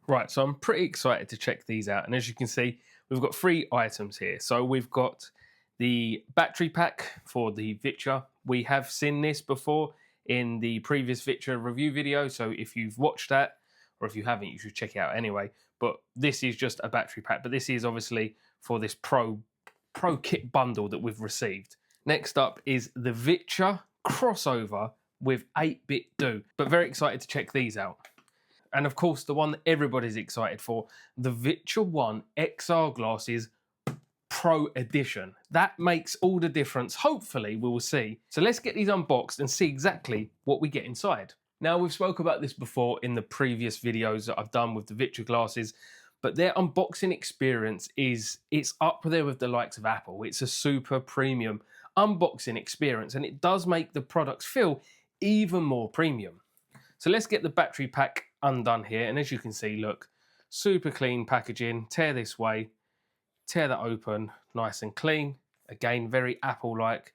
Right, so I'm pretty excited to check these out. And as you can see, we've got 3 items here. So we've got the battery pack for the Viture. We have seen this before in the previous Viture review video. So if you've watched that, or if you haven't, you should check it out anyway. But this is just a battery pack. But this is obviously for this Pro kit bundle that we've received. Next up is the Viture crossover with 8-bit do. But very excited to check these out. And of course, the one that everybody's excited for, the Viture 1 XR Glasses Pro Edition. That makes all the difference. Hopefully, we will see. So let's get these unboxed and see exactly what we get inside. Now, we've spoke about this before in the previous videos that I've done with the Viture glasses, but their unboxing experience it's up there with the likes of Apple. It's a super premium unboxing experience, and it does make the products feel even more premium. So let's get the battery pack undone here, and as you can see, look, super clean packaging. Tear this way, tear that open, nice and clean. Again, very Apple-like.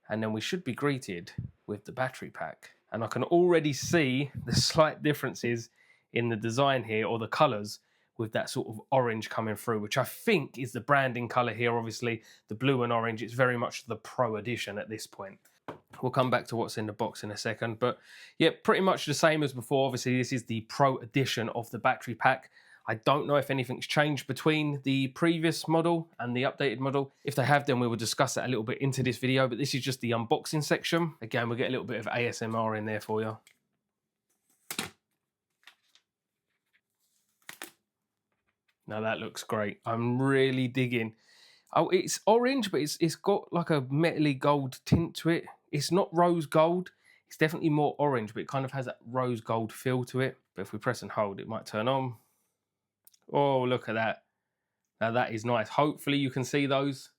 And then we should be greeted with the battery pack. And I can already see the slight differences in the design here, or the colours, with that sort of orange coming through, which I think is the branding colour here. Obviously, the blue and orange, it's very much the Pro Edition at this point. We'll come back to what's in the box in a second, but yeah, pretty much the same as before. Obviously, this is the Pro Edition of the battery pack. I don't know if anything's changed between the previous model and the updated model. If they have, then we will discuss that a little bit into this video, but this is just the unboxing section. Again, we'll get a little bit of ASMR in there for you. Now that looks great. I'm really digging. Oh, it's orange, but it's got like a metally gold tint to it. It's not rose gold. It's definitely more orange, but it kind of has that rose gold feel to it. But if we press and hold, it might turn on. Oh, look at that. Now that is nice. Hopefully you can see those.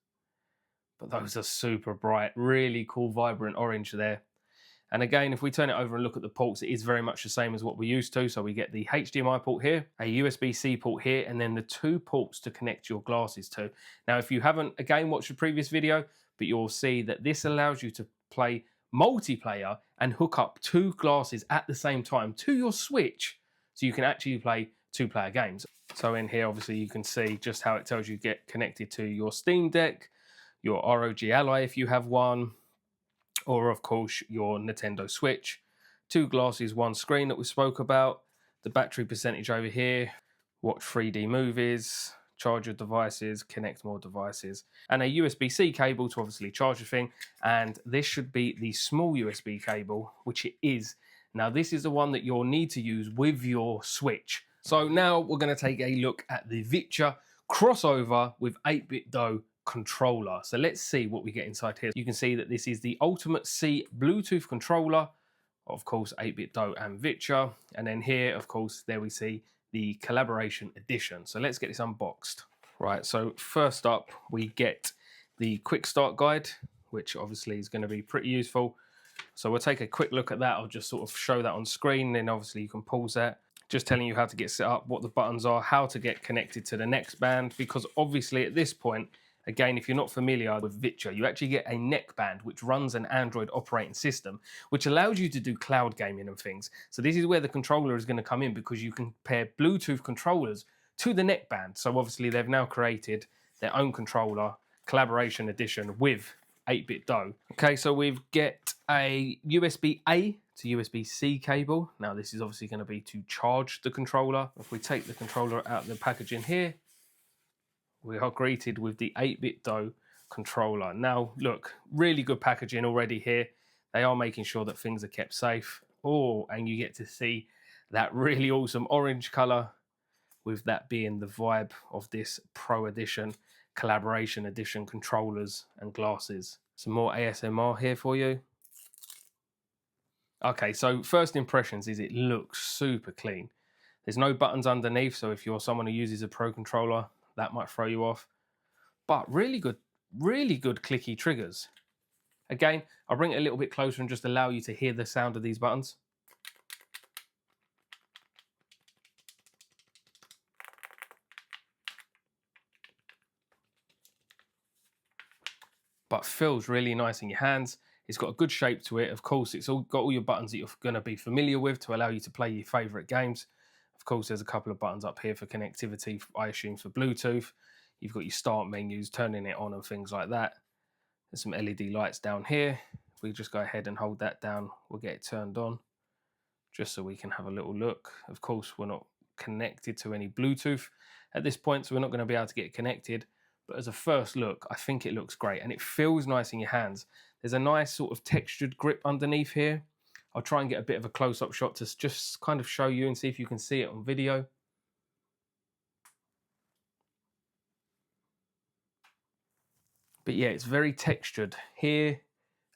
But those are super bright. Really cool, vibrant orange there. And again, if we turn it over and look at the ports, it is very much the same as what we're used to. So we get the HDMI port here, a USB-C port here, and then the 2 ports to connect your glasses to. Now, if you haven't, again, watched the previous video, but you'll see that this allows you to play multiplayer and hook up 2 glasses at the same time to your Switch, so you can actually play 2-player games. So in here, obviously, you can see just how it tells you get connected to your Steamdeck, your ROG Ally if you have one, or of course your Nintendo Switch. 2 glasses, 1 screen that we spoke about, the battery percentage over here, watch 3D movies, charge your devices, connect more devices, and a USB-C cable to obviously charge the thing. And this should be the small USB cable, which it is. Now this is the one that you'll need to use with your Switch. So now we're going to take a look at the Viture crossover with 8-bit do controller. So let's see what we get inside here. You can see that this is the Ultimate C Bluetooth controller, of course 8-bit do and Viture, and then here of course there we see the Collaboration Edition. So let's get this unboxed. Right, so first up we get the quick start guide, which obviously is going to be pretty useful. So we'll take a quick look at that. I'll just sort of show that on screen, then obviously you can pause that. Just telling you how to get set up, what the buttons are, how to get connected to the next band, because obviously at this point, again, if you're not familiar with Viture, you actually get a neckband which runs an Android operating system, which allows you to do cloud gaming and things. So this is where the controller is going to come in, because you can pair Bluetooth controllers to the neckband. So obviously they've now created their own controller, Collaboration Edition with 8-bit do. Okay, so we get a USB-A to USB-C cable. Now this is obviously going to be to charge the controller. If we take the controller out of the packaging here, we are greeted with the 8-bit do controller. Now, look, really good packaging already here. They are making sure that things are kept safe. Oh, and you get to see that really awesome orange color, with that being the vibe of this Pro Edition, Collaboration Edition controllers and glasses. Some more ASMR here for you. Okay, so first impressions is it looks super clean. There's no buttons underneath, so if you're someone who uses a Pro controller, that might throw you off. But really good clicky triggers. Again, I'll bring it a little bit closer and just allow you to hear the sound of these buttons. But feels really nice in your hands. It's got a good shape to it. Of course, it's all got all your buttons that you're going to be familiar with to allow you to play your favorite games. course, there's a couple of buttons up here for connectivity, I assume for Bluetooth. You've got your start menus, turning it on and things like that. There's some LED lights down here. If we just go ahead and hold that down, we'll get it turned on, just so we can have a little look. Of course, we're not connected to any Bluetooth at this point, so we're not going to be able to get connected. But as a first look, I think it looks great, and it feels nice in your hands. There's a nice sort of textured grip underneath here. I'll try and get a bit of a close-up shot to just kind of show you and see if you can see it on video. But yeah, it's very textured here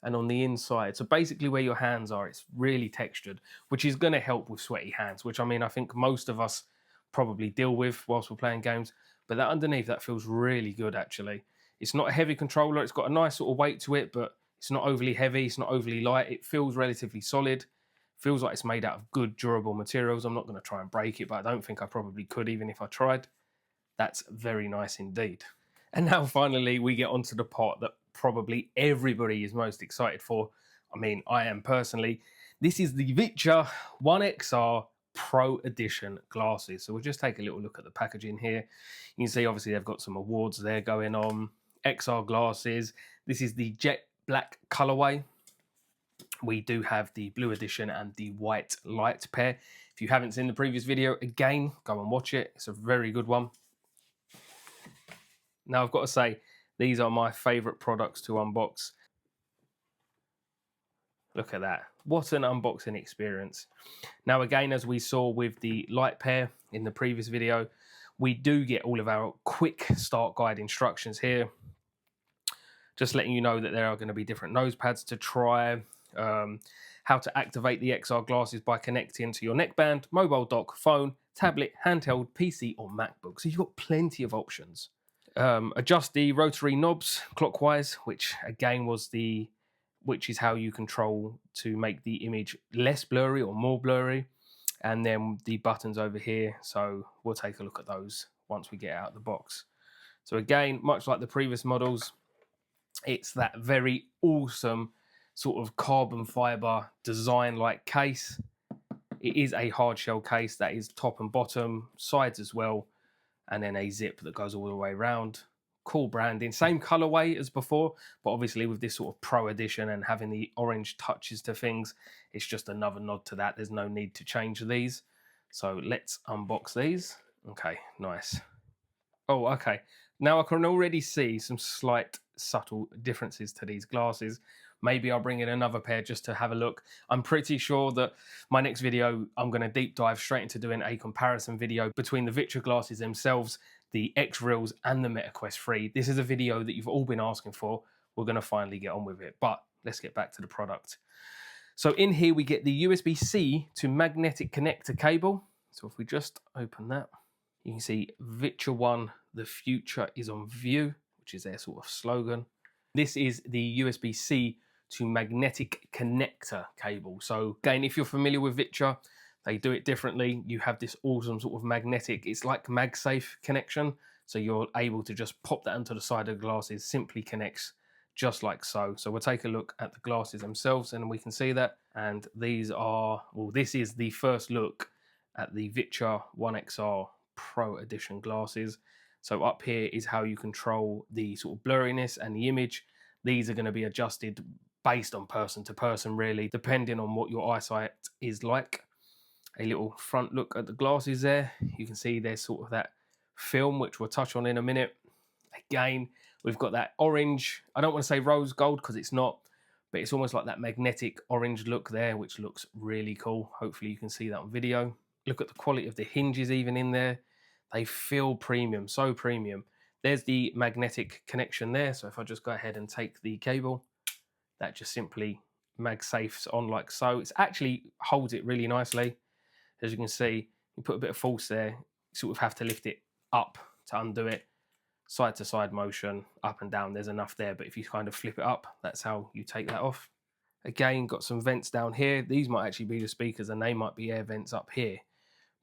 and on the inside. So basically where your hands are, it's really textured, which is going to help with sweaty hands, which I mean, I think most of us probably deal with whilst we're playing games. But that underneath, that feels really good, actually. It's not a heavy controller. It's got a nice sort of weight to it, but it's not overly heavy. It's not overly light. It feels relatively solid. Feels like it's made out of good, durable materials. I'm not going to try and break it, but I don't think I probably could, even if I tried. That's very nice indeed. And now finally we get onto the part that probably everybody is most excited for. I mean, I am personally. This is the Viture 1XR Pro Edition glasses. So we'll just take a little look at the packaging here. You can see obviously they've got some awards there going on. XR glasses. This is the jet black colorway. We do have the blue edition and the white light pair. If you haven't seen the previous video, again, go and watch it. It's a very good one. Now, I've got to say, these are my favorite products to unbox. Look at that. What an unboxing experience. Now, again, as we saw with the light pair in the previous video, we do get all of our quick start guide instructions here. Just letting you know that there are going to be different nose pads to try, how to activate the XR glasses by connecting to your neckband, mobile dock, phone, tablet, handheld, PC or MacBook. So you've got plenty of options. Adjust the rotary knobs clockwise, which again which is how you control to make the image less blurry or more blurry. And then the buttons over here. So we'll take a look at those once we get out of the box. So again, much like the previous models, it's that very awesome sort of carbon fiber design like case. It is a hard shell case that is top and bottom, sides as well, and then a zip that goes all the way around. Cool branding, same colorway as before, but obviously with this sort of Pro Edition and having the orange touches to things, it's just another nod to that. There's no need to change these. So let's unbox these. Okay, nice. Oh, okay. Now I can already see some slight subtle differences to these glasses. Maybe I'll bring in another pair just to have a look. I'm pretty sure that my next video, I'm going to deep dive straight into doing a comparison video between the Viture glasses themselves, the X-Reels and the MetaQuest 3. This is a video that you've all been asking for. We're going to finally get on with it, but let's get back to the product. So in here, we get the USB-C to magnetic connector cable. So if we just open that, you can see Viture 1, the future is on view, which is their sort of slogan. This is the USB-C to magnetic connector cable. So again, if you're familiar with Viture, they do it differently. You have this awesome sort of magnetic, it's like MagSafe connection. So you're able to just pop that onto the side of the glasses, simply connects just like so. So we'll take a look at the glasses themselves and we can see that. And these are, well, this is the first look at the Viture 1XR Pro Edition glasses. So up here is how you control the sort of blurriness and the image. These are going to be adjusted based on person to person, really, depending on what your eyesight is like. A little front look at the glasses there. You can see there's sort of that film, which we'll touch on in a minute. Again, we've got that orange. I don't want to say rose gold because it's not, but it's almost like that magnetic orange look there, which looks really cool. Hopefully you can see that on video. Look at the quality of the hinges even in there. They feel premium, so premium. There's the magnetic connection there. So if I just go ahead and take the cable, that just simply MagSafes on like so. It actually holds it really nicely. As you can see, you put a bit of force there, you sort of have to lift it up to undo it. Side to side motion, up and down, there's enough there, but if you kind of flip it up, that's how you take that off. Again, got some vents down here. These might actually be the speakers and they might be air vents up here,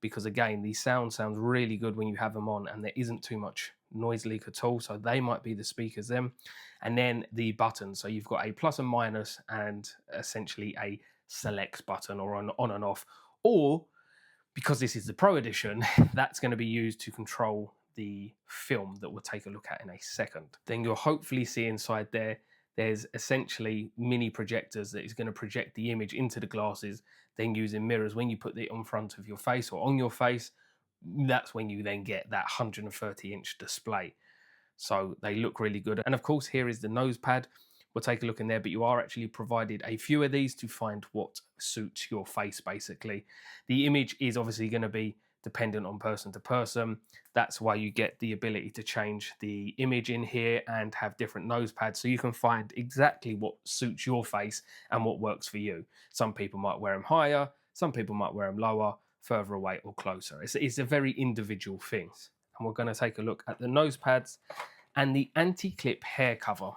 because again, the sound sounds really good when you have them on and there isn't too much noise leak at all. So they might be the speakers them. And then the buttons. So you've got a plus and minus and essentially a select button or an on and off, or because this is the Pro Edition, that's going to be used to control the film that we'll take a look at in a second. Then you'll hopefully see inside there, there's essentially mini projectors that is going to project the image into the glasses, then using mirrors. When you put it on front of your face or on your face, that's when you then get that 130-inch display. So they look really good. And of course, here is the nose pad. We'll take a look in there, but you are actually provided a few of these to find what suits your face, basically. The image is obviously going to be dependent on person to person. That's why you get the ability to change the image in here and have different nose pads, so you can find exactly what suits your face and what works for you. Some people might wear them higher, some people might wear them lower, further away or closer. It's a very individual thing. And we're going to take a look at the nose pads and the anti-clip hair cover.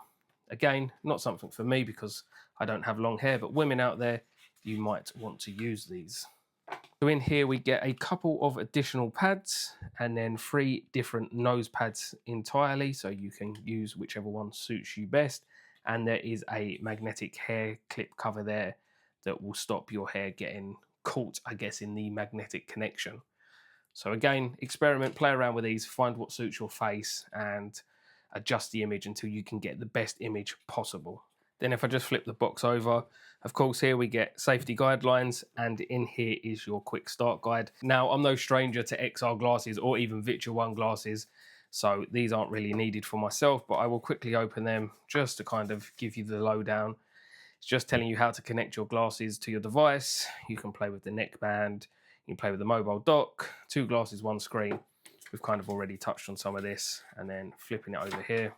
Again, not something for me because I don't have long hair, but women out there, you might want to use these. So in here we get a couple of additional pads and then 3 different nose pads entirely, so you can use whichever one suits you best. And there is a magnetic hair clip cover there that will stop your hair getting caught, I guess, in the magnetic connection. So again, experiment, play around with these, find what suits your face and adjust the image until you can get the best image possible. Then if I just flip the box over, of course, here we get safety guidelines, and in here is your quick start guide. Now, I'm no stranger to XR glasses or even Viture 1 glasses, so these aren't really needed for myself, but I will quickly open them just to kind of give you the lowdown. It's just telling you how to connect your glasses to your device. You can play with the neckband, you can play with the mobile dock, 2 glasses, 1 screen. We've kind of already touched on some of this, and then flipping it over here,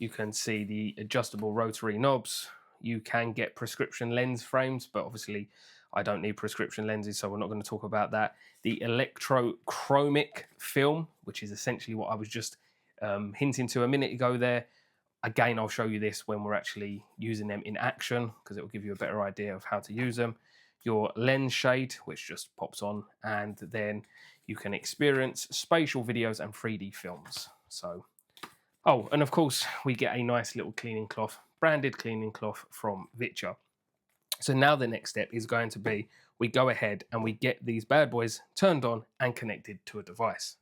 you can see the adjustable rotary knobs. You can get prescription lens frames, but obviously I don't need prescription lenses, so we're not going to talk about that. The Electrochromic film, which is essentially what I was just hinting to a minute ago there. Again, I'll show you this when we're actually using them in action, because it will give you a better idea of how to use them. Your lens shade, which just pops on, and then you can experience spatial videos and 3D films. So, oh, and of course, we get a nice little cleaning cloth, branded cleaning cloth from Viture. So now the next step is going to be, we go ahead and we get these bad boys turned on and connected to a device.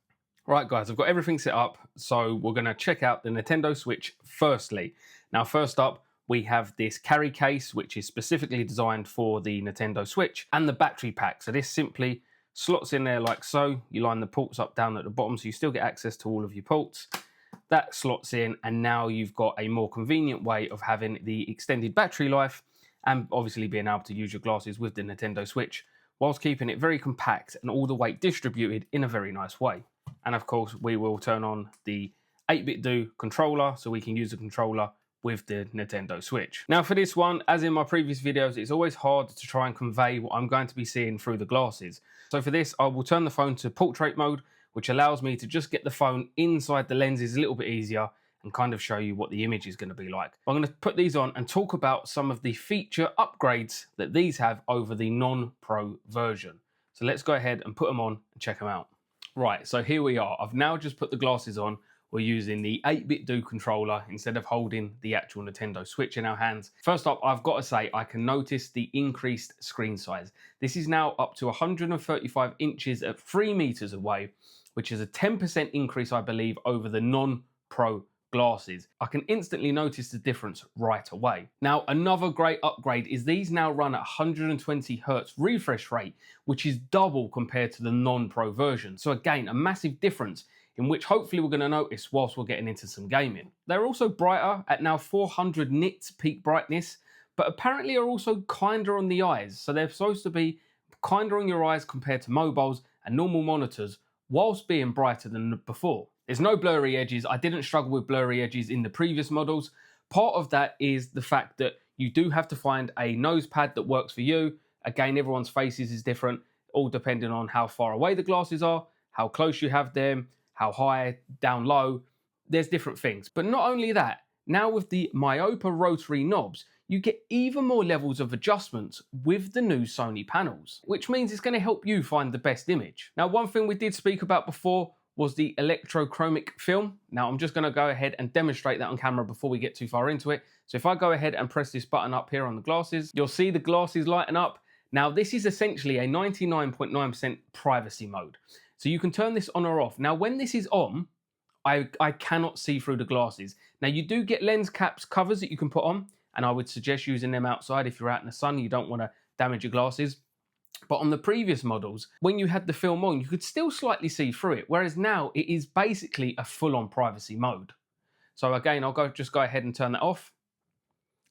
Right, guys, I've got everything set up, so we're going to check out the Nintendo Switch firstly. Now, first up, we have this carry case, which is specifically designed for the Nintendo Switch, and the battery pack. So this simply slots in there like so. You line the ports up down at the bottom, so you still get access to all of your ports. That slots in, and now you've got a more convenient way of having the extended battery life and obviously being able to use your glasses with the Nintendo Switch whilst keeping it very compact and all the weight distributed in a very nice way. And of course, we will turn on the 8-bit Do controller so we can use the controller with the Nintendo Switch. Now for this one, as in my previous videos, it's always hard to try and convey what I'm going to be seeing through the glasses. So for this, I will turn the phone to portrait mode, which allows me to just get the phone inside the lenses a little bit easier and kind of show you what the image is going to be like. I'm going to put these on and talk about some of the feature upgrades that these have over the non-Pro version. So let's go ahead and put them on and check them out. Right, so here we are. I've now just put the glasses on. We're using the 8-bit Do controller instead of holding the actual Nintendo Switch in our hands. First up, I've got to say, I can notice the increased screen size. This is now up to 135 inches at 3 meters away, which is a 10% increase, I believe, over the non-Pro glasses. I can instantly notice the difference right away. Now, another great upgrade is these now run at 120 Hertz refresh rate, which is double compared to the non-Pro version. So again, a massive difference in which hopefully we're going to notice whilst we're getting into some gaming. They're also brighter at now 400 nits peak brightness, but apparently are also kinder on the eyes. So they're supposed to be kinder on your eyes compared to mobiles and normal monitors, whilst being brighter than before. There's no blurry edges. I didn't struggle with blurry edges in the previous models. Part of that is the fact that you do have to find a nose pad that works for you. Again, everyone's faces is different, all depending on how far away the glasses are, how close you have them, how high, down low. There's different things. But not only that, now with the Myopa rotary knobs, you get even more levels of adjustments with the new Sony panels, which means it's going to help you find the best image. Now, one thing we did speak about before was the electrochromic film. Now, I'm just going to go ahead and demonstrate that on camera before we get too far into it. So if I go ahead and press this button up here on the glasses, you'll see the glasses lighten up. Now, this is essentially a 99.9% privacy mode. So you can turn this on or off. Now, when this is on, I cannot see through the glasses. Now, you do get lens caps covers that you can put on, and I would suggest using them outside if you're out in the sun. You don't want to damage your glasses. But on the previous models, when you had the film on, you could still slightly see through it, whereas now it is basically a full-on privacy mode. So again, I'll just go ahead and turn that off.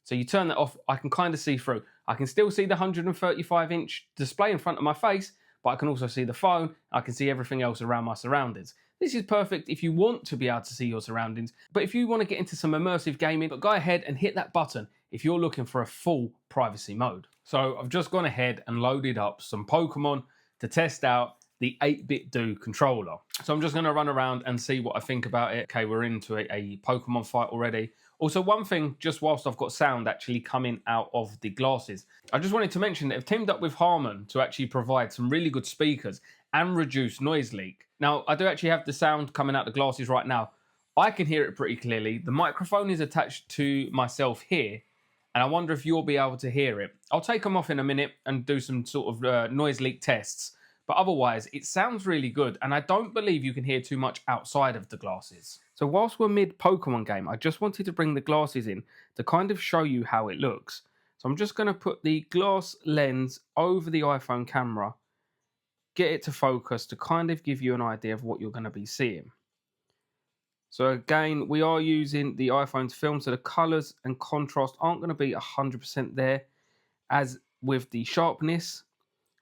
So you turn that off, I can kind of see through. I can still see the 135-inch display in front of my face, but I can also see the phone. I can see everything else around my surroundings. This is perfect if you want to be able to see your surroundings, but if you want to get into some immersive gaming, go ahead and hit that button if you're looking for a full privacy mode. So I've just gone ahead and loaded up some Pokemon to test out the 8BitDo controller. So I'm just going to run around and see what I think about it. Okay, we're into a Pokemon fight already. Also, one thing, just whilst I've got sound actually coming out of the glasses, I just wanted to mention that I've teamed up with Harman to actually provide some really good speakers and reduce noise leak. Now, I do actually have the sound coming out the glasses right now. I can hear it pretty clearly. The microphone is attached to myself here, and I wonder if you'll be able to hear it. I'll take them off in a minute and do some sort of noise leak tests. But otherwise, it sounds really good, and I don't believe you can hear too much outside of the glasses. So whilst we're mid-Pokemon game, I just wanted to bring the glasses in to kind of show you how it looks. So I'm just going to put the glass lens over the iPhone camera, get it to focus to kind of give you an idea of what you're going to be seeing. So again, we are using the iPhone's film, so the colours and contrast aren't going to be 100% there, as with the sharpness.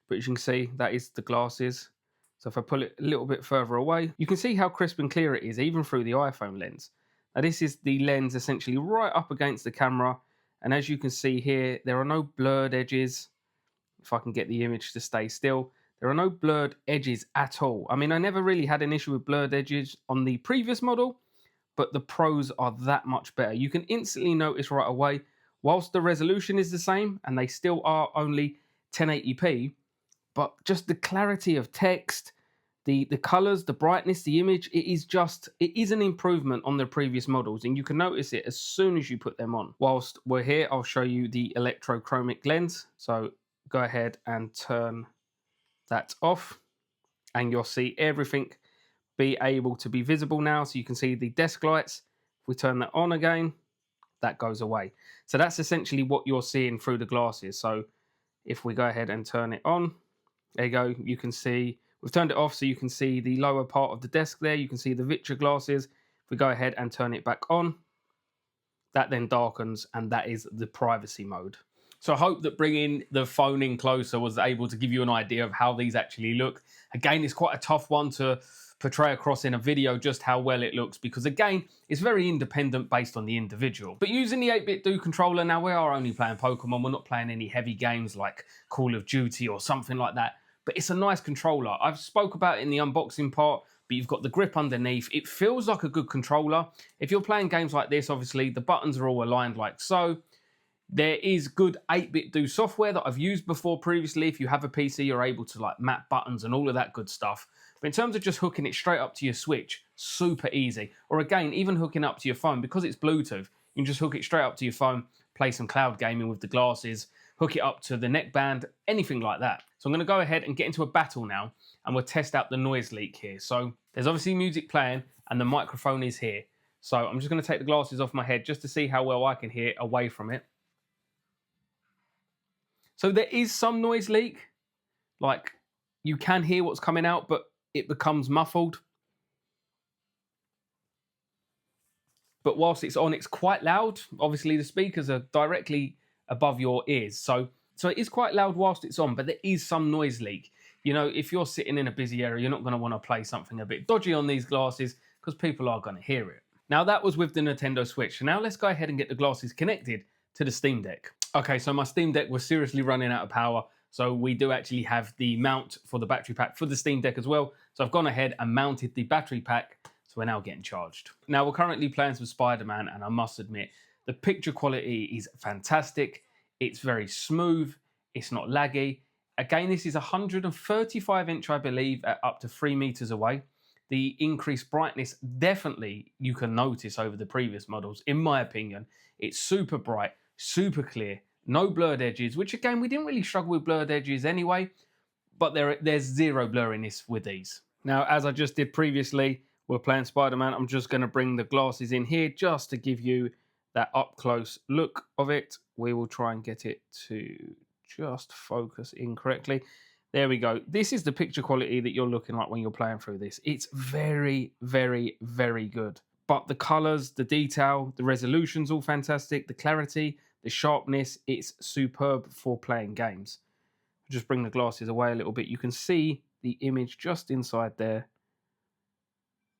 But as you can see, that is the glasses. So if I pull it a little bit further away, you can see how crisp and clear it is, even through the iPhone lens. Now this is the lens essentially right up against the camera. And as you can see here, there are no blurred edges. If I can get the image to stay still, there are no blurred edges at all. I mean, I never really had an issue with blurred edges on the previous model, but the pros are that much better. You can instantly notice right away, whilst the resolution is the same, and they still are only 1080p, but just the clarity of text, the colours, the brightness, the image, it is an improvement on the previous models, and you can notice it as soon as you put them on. Whilst we're here, I'll show you the Electrochromic lens. So go ahead and turn that off, and you'll see everything be able to be visible now. So you can see the desk lights. If we turn that on again, that goes away. So that's essentially what you're seeing through the glasses. So if we go ahead and turn it on, there you go. You can see, we've turned it off so you can see the lower part of the desk there. You can see the Viture glasses. If we go ahead and turn it back on, that then darkens, and that is the privacy mode. So I hope that bringing the phone in closer was able to give you an idea of how these actually look. Again, it's quite a tough one to portray across in a video just how well it looks, because again, it's very independent based on the individual. But using the 8BitDo controller, now we are only playing Pokemon, we're not playing any heavy games like Call of Duty or something like that. But it's a nice controller. I've spoke about it in the unboxing part, but you've got the grip underneath. It feels like a good controller. If you're playing games like this, obviously the buttons are all aligned like so. There is good 8BitDo software that I've used before previously. If you have a PC, you're able to like map buttons and all of that good stuff. But in terms of just hooking it straight up to your Switch, super easy. Or again, even hooking up to your phone, because it's Bluetooth, you can just hook it straight up to your phone, play some cloud gaming with the glasses, hook it up to the neckband, anything like that. So I'm going to go ahead and get into a battle now, and we'll test out the noise leak here. So there's obviously music playing, and the microphone is here. So I'm just going to take the glasses off my head just to see how well I can hear away from it. So there is some noise leak. Like, you can hear what's coming out, but it becomes muffled. But whilst it's on, it's quite loud. Obviously, the speakers are directly above your ears. So it is quite loud whilst it's on, but there is some noise leak. You know, if you're sitting in a busy area, you're not going to want to play something a bit dodgy on these glasses because people are going to hear it. Now, that was with the Nintendo Switch. So now let's go ahead and get the glasses connected to the Steamdeck. Okay, so my Steamdeck was seriously running out of power. So we do actually have the mount for the battery pack for the Steamdeck as well. So I've gone ahead and mounted the battery pack. So we're now getting charged. Now we're currently playing some Spider-Man, and I must admit, the picture quality is fantastic. It's very smooth. It's not laggy. Again, this is 135-inch, I believe, at up to 3 meters away. The increased brightness, definitely you can notice over the previous models. In my opinion, it's super bright, super clear, No blurred edges, which again, we didn't really struggle with blurred edges anyway, but there's zero blurriness with these. Now, as I just did previously, we're playing Spider-Man. I'm just going to bring the glasses in here just to give you that up-close look of it. We will try and get it to just focus in correctly. There we go. This is the picture quality that you're looking like when you're playing through this. It's very, very, very good. But the colors, the detail, the resolution's all fantastic. The clarity, the sharpness, it's superb for playing games. Just bring the glasses away a little bit. You can see the image just inside there.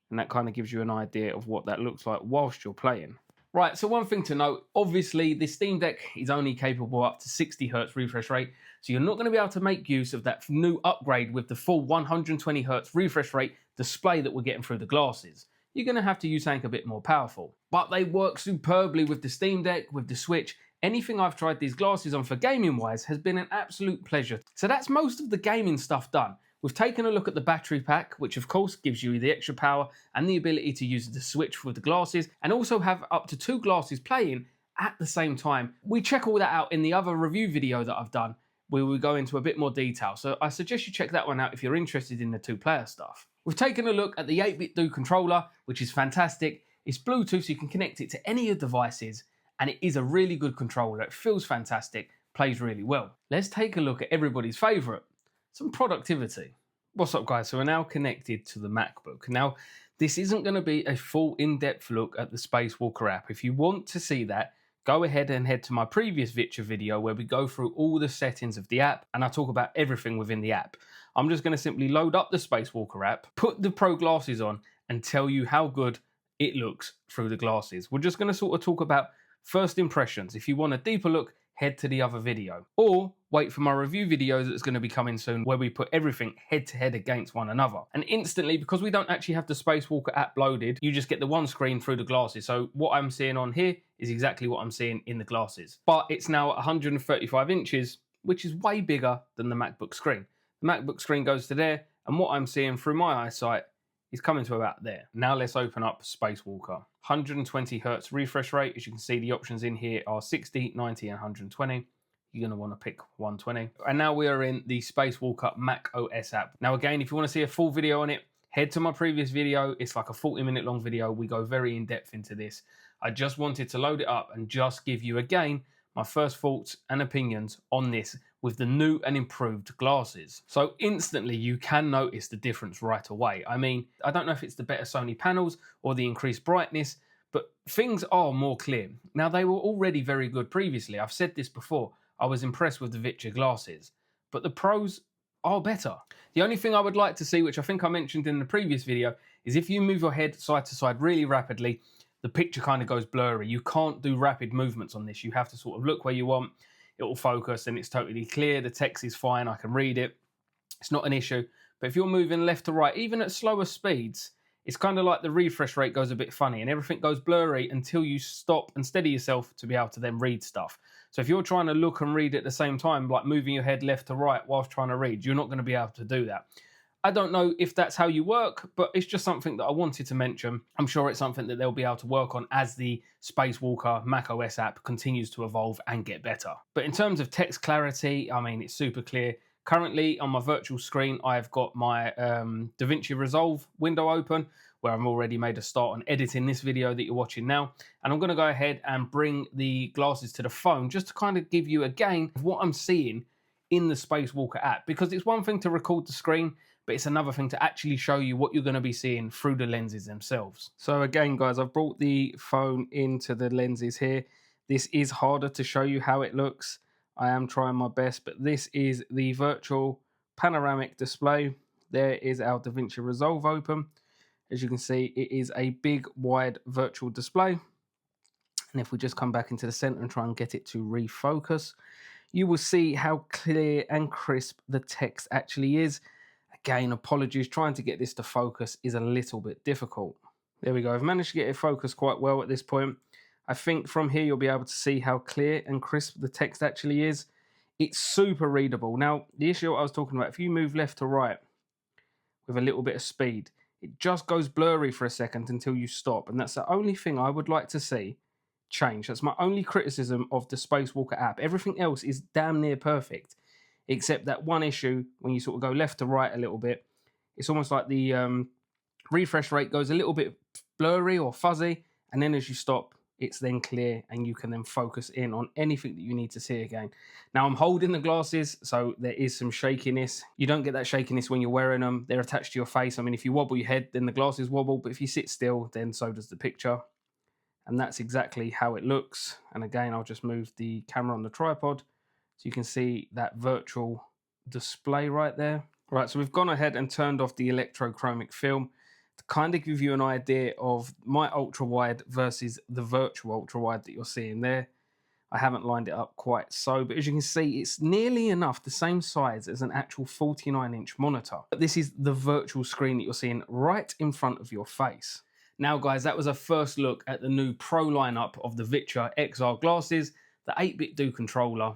And that kind of gives you an idea of what that looks like whilst you're playing. Right, so one thing to note, obviously the Steam Deck is only capable up to 60 Hz refresh rate, so you're not going to be able to make use of that new upgrade with the full 120 Hz refresh rate display that we're getting through the glasses. You're going to have to use something a bit more powerful. But they work superbly with the Steam Deck, with the Switch. Anything I've tried these glasses on for gaming wise has been an absolute pleasure. So that's most of the gaming stuff done. We've taken a look at the battery pack, which of course gives you the extra power and the ability to use the Switch with the glasses and also have up to 2 glasses playing at the same time. We check all that out in the other review video that I've done, where we go into a bit more detail. So I suggest you check that one out if you're interested in the 2-player stuff. We've taken a look at the 8-bit Do controller, which is fantastic. It's Bluetooth, so you can connect it to any of the devices, and it is a really good controller. It feels fantastic, plays really well. Let's take a look at everybody's favorite, some productivity. What's up, guys? So we're now connected to the MacBook. Now, this isn't going to be a full in-depth look at the Spacewalker app. If you want to see that, go ahead and head to my previous Viture video where we go through all the settings of the app and I talk about everything within the app. I'm just going to simply load up the Spacewalker app, put the Pro glasses on and tell you how good it looks through the glasses. We're just going to sort of talk about first impressions. If you want a deeper look, head to the other video. Or wait for my review video that's going to be coming soon where we put everything head to head against one another. And instantly, because we don't actually have the Spacewalker app loaded, you just get the one screen through the glasses. So what I'm seeing on here is exactly what I'm seeing in the glasses. But it's now 135 inches, which is way bigger than the MacBook screen. The MacBook screen goes to there, and what I'm seeing through my eyesight is coming to about there. Now let's open up Spacewalker. 120 Hz refresh rate. As you can see, the options in here are 60, 90, and 120. You're going to want to pick 120. And now we are in the Spacewalker Mac OS app. Now again, if you want to see a full video on it, head to my previous video. It's like a 40-minute long video. We go very in depth into this. I just wanted to load it up and just give you again my first thoughts and opinions on this with the new and improved glasses. So instantly you can notice the difference right away. I mean, I don't know if it's the better Sony panels or the increased brightness, but things are more clear. Now, they were already very good previously. I've said this before. I was impressed with the Viture glasses, but the Pros are better. The only thing I would like to see, which I think I mentioned in the previous video, is if you move your head side to side really rapidly, the picture kind of goes blurry. You can't do rapid movements on this. You have to sort of look where you want. It will focus and it's totally clear. The text is fine. I can read it. It's not an issue. But if you're moving left to right, even at slower speeds, it's kind of like the refresh rate goes a bit funny and everything goes blurry until you stop and steady yourself to be able to then read stuff. So if you're trying to look and read at the same time, like moving your head left to right whilst trying to read, you're not going to be able to do that. I don't know if that's how you work, but it's just something that I wanted to mention. I'm sure it's something that they'll be able to work on as the Spacewalker macOS app continues to evolve and get better. But in terms of text clarity, I mean, it's super clear. Currently on my virtual screen, I've got my DaVinci Resolve window open, where I've already made a start on editing this video that you're watching now. And I'm going to go ahead and bring the glasses to the phone just to kind of give you again what I'm seeing in the Spacewalker app, because it's one thing to record the screen, but it's another thing to actually show you what you're going to be seeing through the lenses themselves. So again, guys, I've brought the phone into the lenses here. This is harder to show you how it looks. I am trying my best, but this is the virtual panoramic display. There is our DaVinci Resolve open. As you can see, it is a big, wide virtual display. And if we just come back into the center and try and get it to refocus, you will see how clear and crisp the text actually is. Again, apologies, trying to get this to focus is a little bit difficult. There we go, I've managed to get it focused quite well at this point. I think from here you'll be able to see how clear and crisp the text actually is. It's super readable. Now, the issue I was talking about, if you move left to right with a little bit of speed, it just goes blurry for a second until you stop. And that's the only thing I would like to see change. That's my only criticism of the Spacewalker app. Everything else is damn near perfect, except that one issue when you sort of go left to right a little bit. It's almost like the refresh rate goes a little bit blurry or fuzzy, and then as you stop, it's then clear and you can then focus in on anything that you need to see again. Now I'm holding the glasses, so there is some shakiness. You don't get that shakiness when you're wearing them. They're attached to your face. I mean, if you wobble your head, then the glasses wobble, but if you sit still, then so does the picture. And that's exactly how it looks. And again, I'll just move the camera on the tripod so you can see that virtual display right there. Right, so we've gone ahead and turned off the electrochromic film to kind of give you an idea of my ultra wide versus the virtual ultra wide that you're seeing there. I haven't lined it up quite so, but as you can see, it's nearly enough the same size as an actual 49-inch monitor. But this is the virtual screen that you're seeing right in front of your face. Now guys, that was a first look at the new Pro lineup of the Viture XR glasses, the 8-bit Do controller,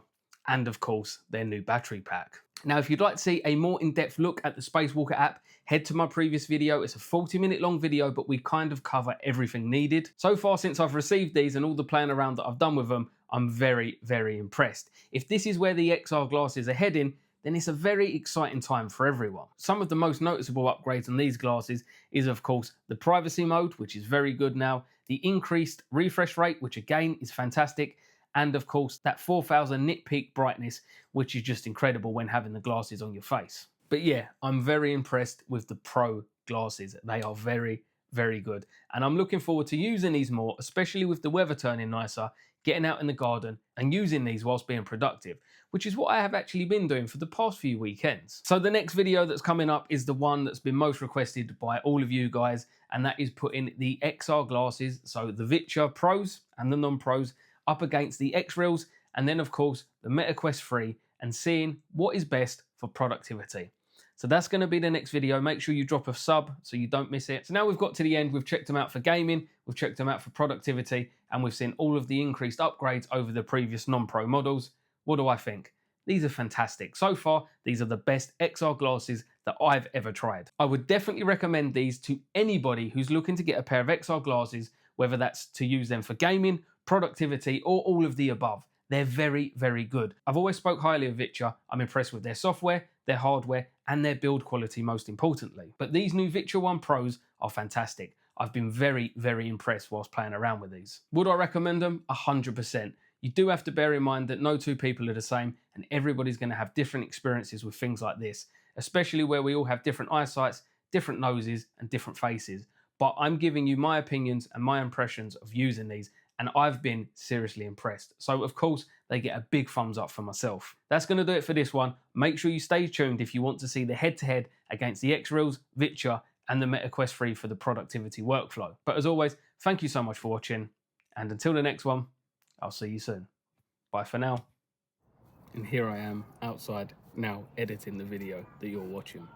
and of course, their new battery pack. Now, if you'd like to see a more in-depth look at the Spacewalker app, head to my previous video. It's a 40-minute long video, but we kind of cover everything needed. So far, since I've received these and all the playing around that I've done with them, I'm very, very impressed. If this is where the XR glasses are heading, then it's a very exciting time for everyone. Some of the most noticeable upgrades on these glasses is, of course, the privacy mode, which is very good now, the increased refresh rate, which again is fantastic, and of course that 4000 nit peak brightness, which is just incredible when having the glasses on your face. But yeah, I'm very impressed with the Pro glasses. They are very, very good. And I'm looking forward to using these more, especially with the weather turning nicer, getting out in the garden and using these whilst being productive, which is what I have actually been doing for the past few weekends. So the next video that's coming up is the one that's been most requested by all of you guys, and that is putting the XR glasses, so the Viture Pros and the non-Pros, up against the X-Reels, and then of course the Meta Quest 3, and seeing what is best for productivity. So that's going to be the next video. Make sure you drop a sub so you don't miss it. So now we've got to the end, we've checked them out for gaming, we've checked them out for productivity, and we've seen all of the increased upgrades over the previous non-Pro models. What do I think? These are fantastic. So far, these are the best XR glasses that I've ever tried. I would definitely recommend these to anybody who's looking to get a pair of XR glasses, whether that's to use them for gaming, productivity, or all of the above. They're very, very good. I've always spoke highly of Viture. I'm impressed with their software, their hardware, and their build quality most importantly. But these new Viture One Pros are fantastic. I've been very, very impressed whilst playing around with these. Would I recommend them? 100%. You do have to bear in mind that no two people are the same, and everybody's going to have different experiences with things like this, especially where we all have different eyesights, different noses, and different faces. But I'm giving you my opinions and my impressions of using these, and I've been seriously impressed. So of course, they get a big thumbs up for myself. That's going to do it for this one. Make sure you stay tuned if you want to see the head-to-head against the X-Reels, Viture, and the Meta Quest 3 for the productivity workflow. But as always, thank you so much for watching, and until the next one, I'll see you soon. Bye for now. And here I am outside now editing the video that you're watching.